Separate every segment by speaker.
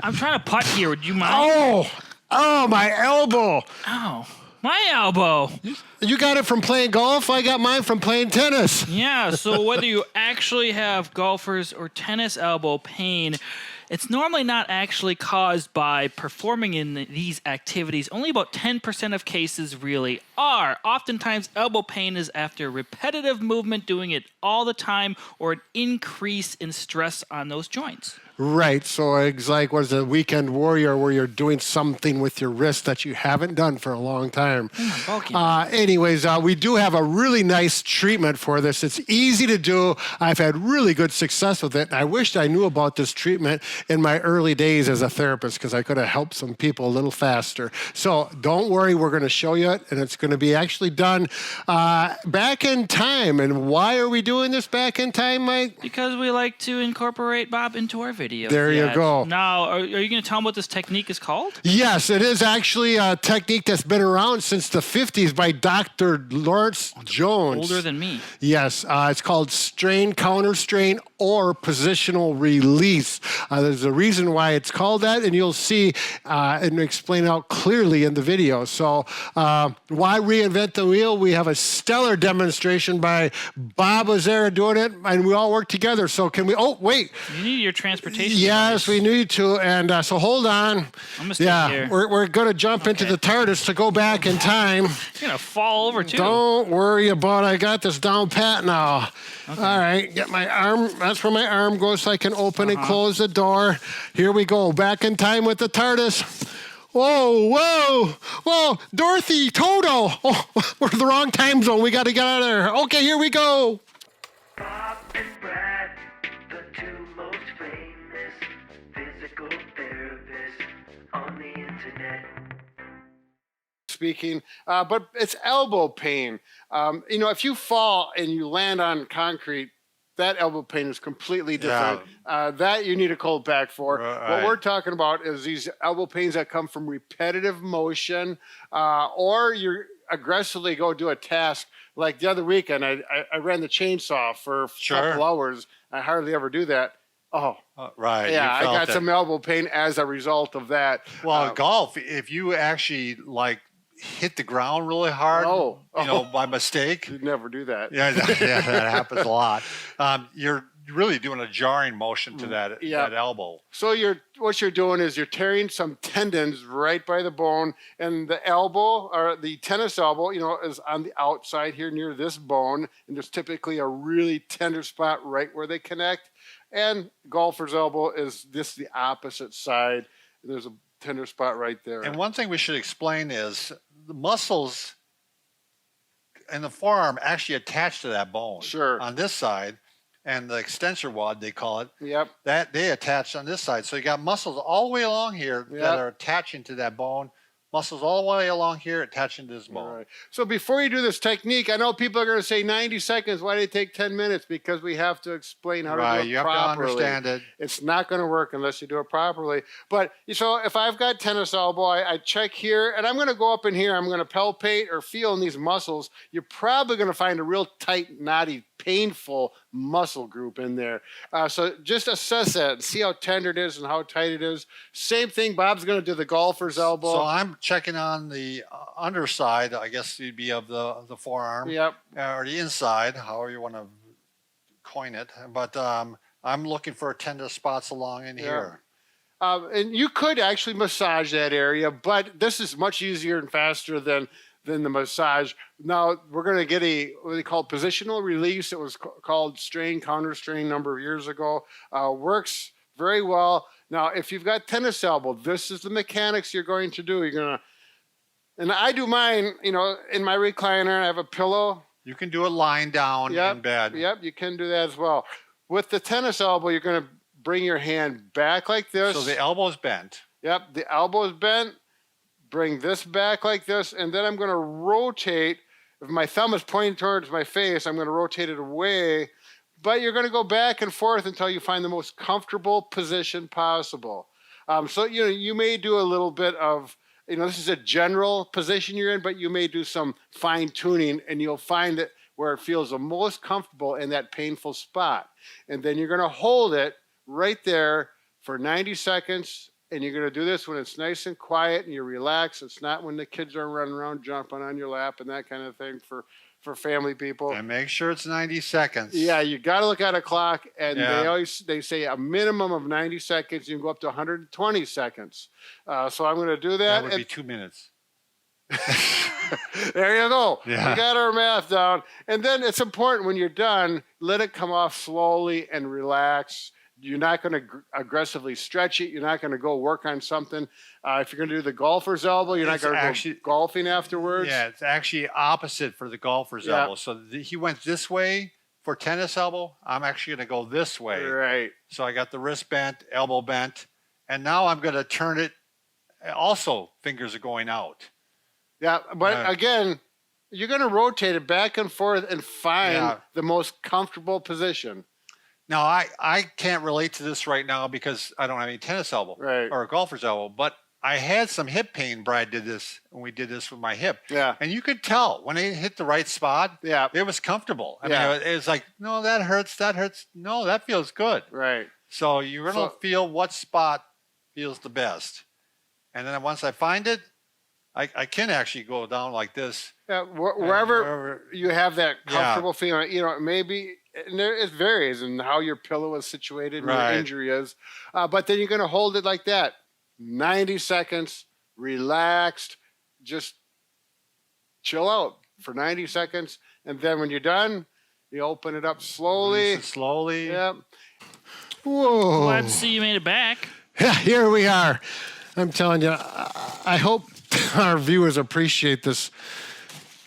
Speaker 1: I'm trying to putt here. Would you mind?
Speaker 2: Oh, my elbow.
Speaker 1: Oh, my elbow.
Speaker 2: You got it from playing golf? I got mine from playing tennis.
Speaker 1: Yeah, so whether you actually have golfers or tennis elbow pain, it's normally not actually caused by performing in these activities. Only about 10% of cases really are. Oftentimes, elbow pain is after repetitive movement, doing it all the time, or an increase in stress on those joints.
Speaker 2: Right. So it's like, what is it, Weekend Warrior, where you're doing something with your wrist that you haven't done for a long time. Anyways, we do have a really nice treatment for this. It's easy to do. I've had really good success with it. I wished I knew about this treatment in my early days as a therapist, because I could have helped some people a little faster. So don't worry, we're going to show you it, and it's going to be actually done back in time. And why are we doing this back in time, Mike?
Speaker 1: Because we like to incorporate Bob into our videos.
Speaker 2: There you go.
Speaker 1: Now, are you going to tell them what this technique is called?
Speaker 2: Yes, it is actually a technique that's been around since the 50s by Dr. Lawrence Jones.
Speaker 1: Older than me.
Speaker 2: Yes, it's called strain, counter strain, or positional release. There's a reason why it's called that, and you'll see and explain out clearly in the video. So why reinvent the wheel? We have a stellar demonstration by Bob was there doing it, and we all work together. So can we, oh, wait.
Speaker 1: You need your transportation.
Speaker 2: Yes, we need to, and so hold on.
Speaker 1: I'm gonna stay here.
Speaker 2: We're going to jump into the TARDIS to go back in time.
Speaker 1: You're going to fall over, too.
Speaker 2: Don't worry about it. I got this down pat now. Okay. All right, get my arm. That's where my arm goes so I can open and close the door. Here we go, back in time with the TARDIS. Whoa, whoa, whoa, Dorothy, Toto. Oh, we're in the wrong time zone. We got to get out of there. Okay, here we go.
Speaker 3: Bob and Brad, the two most famous physical therapists on the internet.
Speaker 2: Speaking, but it's elbow pain. If you fall and you land on concrete, that elbow pain is completely different. Yeah. That you need a cold pack for. Right. What we're talking about is these elbow pains that come from repetitive motion, or you're aggressively go do a task. Like the other weekend, I ran the chainsaw for a couple hours. I hardly ever do that.
Speaker 4: Right.
Speaker 2: Yeah, I got some elbow pain as a result of that.
Speaker 4: Well, golf, if you actually hit the ground really hard, by mistake.
Speaker 2: You'd never do that.
Speaker 4: Yeah, that happens a lot. You're really doing a jarring motion to that elbow.
Speaker 2: So what you're doing is you're tearing some tendons right by the bone, and the elbow, or the tennis elbow, is on the outside here near this bone, and there's typically a really tender spot right where they connect. And golfer's elbow is just the opposite side. There's a tender spot right there.
Speaker 4: And one thing we should explain is the muscles in the forearm actually attach to that bone.
Speaker 2: Sure.
Speaker 4: On this side, and the extensor wad, they call it.
Speaker 2: Yep.
Speaker 4: That they attach on this side. So you got muscles all the way along here that are attaching to that bone. Muscles all the way along here attaching to this bone.
Speaker 2: Right. So before you do this technique, I know people are going to say 90 seconds. Why did it take 10 minutes? Because we have to explain how to do it properly.
Speaker 4: You have to understand it.
Speaker 2: It's not going to work unless you do it properly. But so if I've got tennis elbow, I check here, and I'm going to go up in here. I'm going to palpate or feel in these muscles. You're probably going to find a real tight, knotty, painful muscle group in there. So just assess that and see how tender it is and how tight it is. Same thing, Bob's going to do the golfer's elbow.
Speaker 4: So I'm checking on the underside, I guess it'd be of the forearm.
Speaker 2: Yep.
Speaker 4: Or the inside, however you want to coin it. But I'm looking for tender spots along in here.
Speaker 2: And you could actually massage that area, but this is much easier and faster than the massage. Now we're going to get what they call positional release. It was called strain, counter strain a number of years ago. Works very well. Now, if you've got tennis elbow, this is the mechanics you're going to do. You're going to, and I do mine, in my recliner. I have a pillow.
Speaker 4: You can do it lying down in bed.
Speaker 2: Yep, you can do that as well. With the tennis elbow, you're going to bring your hand back like this.
Speaker 4: So the elbow's bent.
Speaker 2: Yep, the elbow is bent. Bring this back like this, and then I'm going to rotate. If my thumb is pointing towards my face, I'm going to rotate it away. But you're going to go back and forth until you find the most comfortable position possible. So, you may do a little bit of, this is a general position you're in, but you may do some fine tuning, and you'll find it where it feels the most comfortable in that painful spot. And then you're going to hold it right there for 90 seconds And you're going to do this when it's nice and quiet and you're relaxed. It's not when the kids are running around jumping on your lap and that kind of thing for family people.
Speaker 4: And make sure it's 90 seconds.
Speaker 2: Yeah, you got to look at a clock, and
Speaker 4: Yeah.
Speaker 2: they say a minimum of 90 seconds. You can go up to 120 seconds. So I'm going to do that.
Speaker 4: That would be 2 minutes.
Speaker 2: There you go.
Speaker 4: Yeah.
Speaker 2: We got our math down. And then it's important when you're done, let it come off slowly and relax. You're not going to aggressively stretch it. You're not going to go work on something. If you're going to do the golfer's elbow, you're not going to go golfing afterwards.
Speaker 4: Yeah, it's actually opposite for the golfer's elbow. So he went this way for tennis elbow. I'm actually going to go this way.
Speaker 2: Right.
Speaker 4: So I got the wrist bent, elbow bent, and now I'm going to turn it. Also, fingers are going out.
Speaker 2: Yeah, but again, you're going to rotate it back and forth and find the most comfortable position.
Speaker 4: Now, I can't relate to this right now because I don't have any tennis elbow or a golfer's elbow, but I had some hip pain. Brad did this when we did this with my hip.
Speaker 2: Yeah.
Speaker 4: And you could tell when it hit the right spot, it was comfortable. I mean, it was like, no, that hurts. No, that feels good.
Speaker 2: Right.
Speaker 4: So you're going to feel what spot feels the best. And then once I find it, I can actually go down like this.
Speaker 2: Yeah, wherever you have that comfortable feeling, maybe it varies in how your pillow is situated and your injury is. But then you're going to hold it like that. 90 seconds, relaxed, just chill out for 90 seconds. And then when you're done, you open it up slowly.
Speaker 4: Release it slowly.
Speaker 2: Yep. Whoa.
Speaker 1: Glad to see you made it back.
Speaker 2: Yeah, here we are. I'm telling you, I hope our viewers appreciate this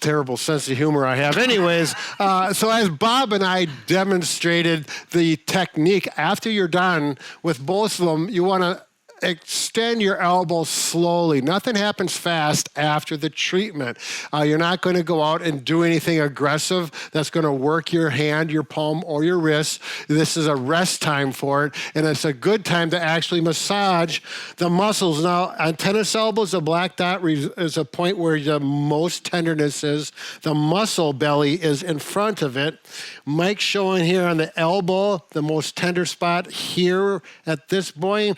Speaker 2: terrible sense of humor I have. Anyways, so as Bob and I demonstrated the technique, after you're done with both of them, you want to extend your elbow slowly. Nothing happens fast after the treatment. You're not going to go out and do anything aggressive that's going to work your hand, your palm, or your wrist. This is a rest time for it, and it's a good time to actually massage the muscles. Now, on tennis elbows, the black dot is a point where the most tenderness is. The muscle belly is in front of it. Mike's showing here on the elbow, the most tender spot here at this bone,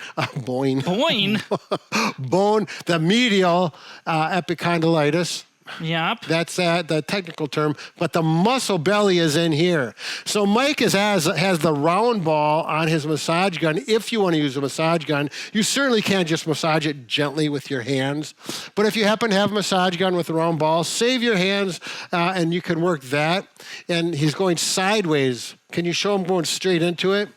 Speaker 2: the medial epicondylitis.
Speaker 1: Yep.
Speaker 2: That's the technical term, but the muscle belly is in here. So Mike has the round ball on his massage gun. If you want to use a massage gun, you certainly can't just massage it gently with your hands. But if you happen to have a massage gun with a round ball, save your hands and you can work that. And he's going sideways. Can you show him going straight into it?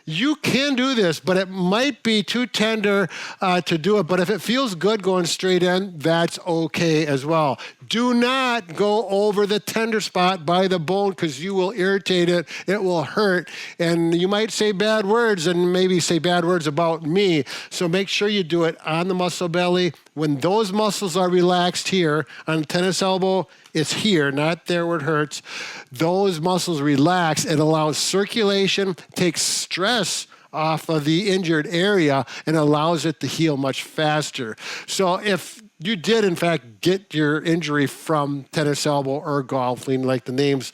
Speaker 2: You can do this, but it might be too tender to do it. But if it feels good going straight in, that's okay as well. Do not go over the tender spot by the bone because you will irritate it. It will hurt. And you might say bad words and maybe say bad words about me. So make sure you do it on the muscle belly. When those muscles are relaxed here on the tennis elbow, it's here, not there where it hurts. Those muscles relax. It allows circulation, takes stress off of the injured area, and allows it to heal much faster. So if you did, in fact, get your injury from tennis elbow or golfing, like the names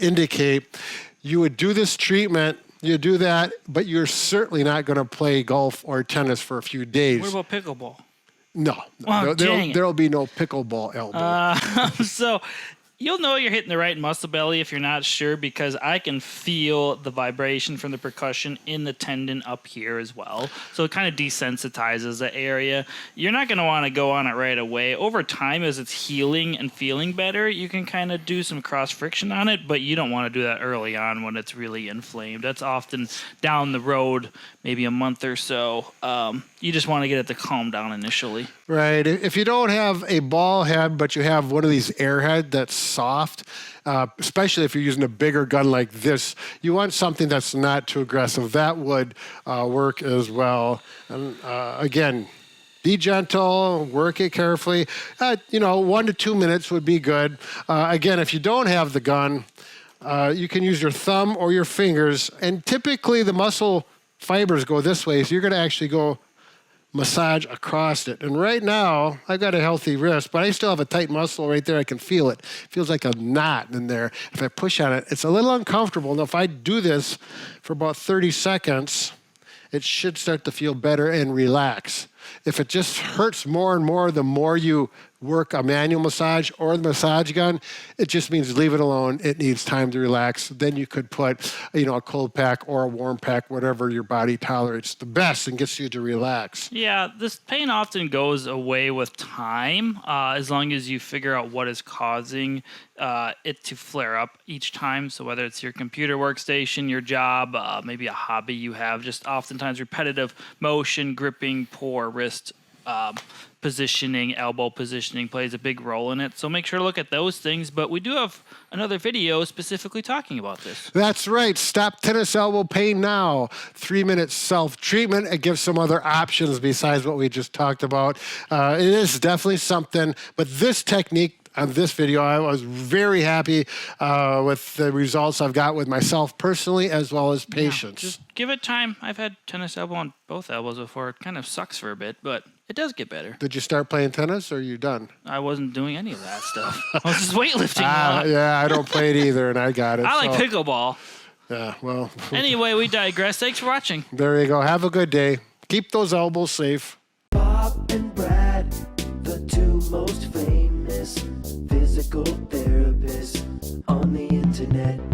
Speaker 2: indicate, you would do this treatment. You do that, but you're certainly not going to play golf or tennis for a few days.
Speaker 1: What about pickleball?
Speaker 2: No,
Speaker 1: Oh,
Speaker 2: there'll be no pickleball elbow.
Speaker 1: So you'll know you're hitting the right muscle belly if you're not sure, because I can feel the vibration from the percussion in the tendon up here as well. So it kind of desensitizes the area. You're not going to want to go on it right away. Over time, as it's healing and feeling better, you can kind of do some cross friction on it, but you don't want to do that early on when it's really inflamed. That's often down the road, maybe a month or so. You just want to get it to calm down initially.
Speaker 2: Right. If you don't have a ball head, but you have one of these airhead that's soft, especially if you're using a bigger gun like this, you want something that's not too aggressive. That would work as well. And again, be gentle, work it carefully. 1 to 2 minutes would be good. Again, if you don't have the gun, you can use your thumb or your fingers. And typically the muscle fibers go this way, so you're going to actually go massage across it. And right now, I've got a healthy wrist, but I still have a tight muscle right there. I can feel it. It feels like a knot in there. If I push on it, it's a little uncomfortable. Now, if I do this for about 30 seconds it should start to feel better and relax. If it just hurts more and more the more you work a manual massage or the massage gun, it just means leave it alone. It needs time to relax. Then you could put, a cold pack or a warm pack, whatever your body tolerates the best and gets you to relax.
Speaker 1: Yeah, this pain often goes away with time, as long as you figure out what is causing it to flare up each time. So whether it's your computer workstation, your job, maybe a hobby you have, just oftentimes repetitive motion, gripping, poor wrist positioning, elbow positioning plays a big role in it. So make sure to look at those things. But we do have another video specifically talking about this.
Speaker 2: That's right. Stop tennis elbow pain now. 3-minute self-treatment. It gives some other options besides what we just talked about. It is definitely something, but this technique on this video, I was very happy with the results I've got with myself personally as well as patients.
Speaker 1: Yeah, just give it time. I've had tennis elbow on both elbows before. It kind of sucks for a bit, but it does get better.
Speaker 2: Did you start playing tennis or are you done?
Speaker 1: I wasn't doing any of that stuff. I was just weightlifting.
Speaker 2: Yeah, I don't play it either, and I got it.
Speaker 1: I like pickleball.
Speaker 2: Yeah, well.
Speaker 1: Anyway, we digress. Thanks for watching.
Speaker 2: There you go. Have a good day. Keep those elbows safe.
Speaker 3: Bob and Brad, the two most famous physical therapists on the internet.